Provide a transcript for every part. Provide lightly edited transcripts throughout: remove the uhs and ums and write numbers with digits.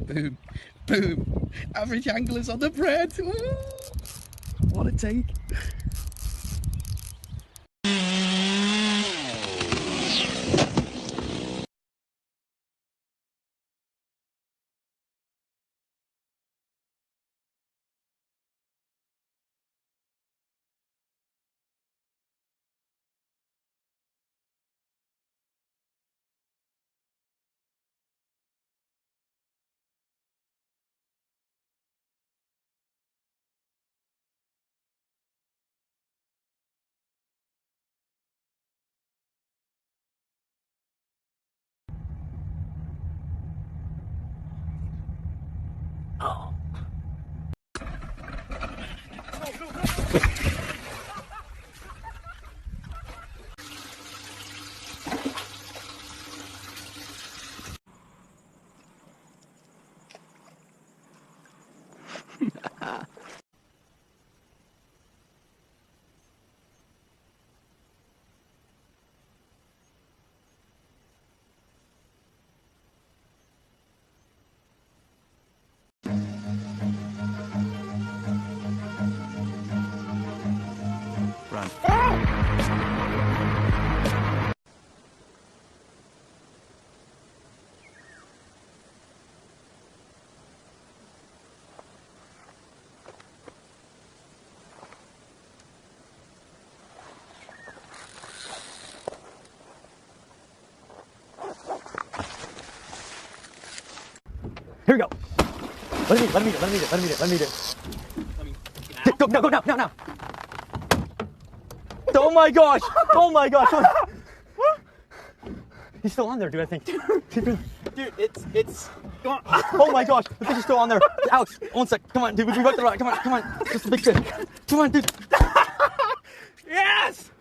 Boom, boom. Average anglers on the bread. Ooh, what a take. Oh. Run. Here we go. Let me eat it. Go now. Oh my gosh! He's still on there, dude, I think. Dude, it's gone. Oh my gosh, the fish is still on there. Alex, 1 sec. Come on, dude, we went the right. Come on. Just a big fish. Come on, dude. Yes!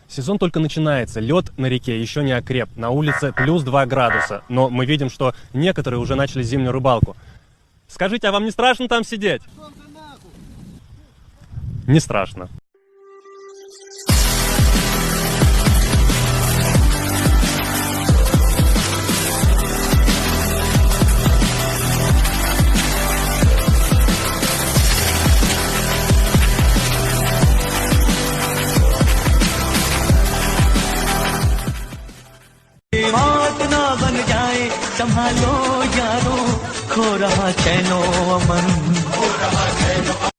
Сезон только начинается, лед на реке еще не окреп, на улице плюс 2 градуса, но мы видим, что некоторые уже начали зимнюю рыбалку. Скажите, а вам не страшно там сидеть? Не страшно. बात ना बन जाए संभालो यारो खो रहा चैनो अमन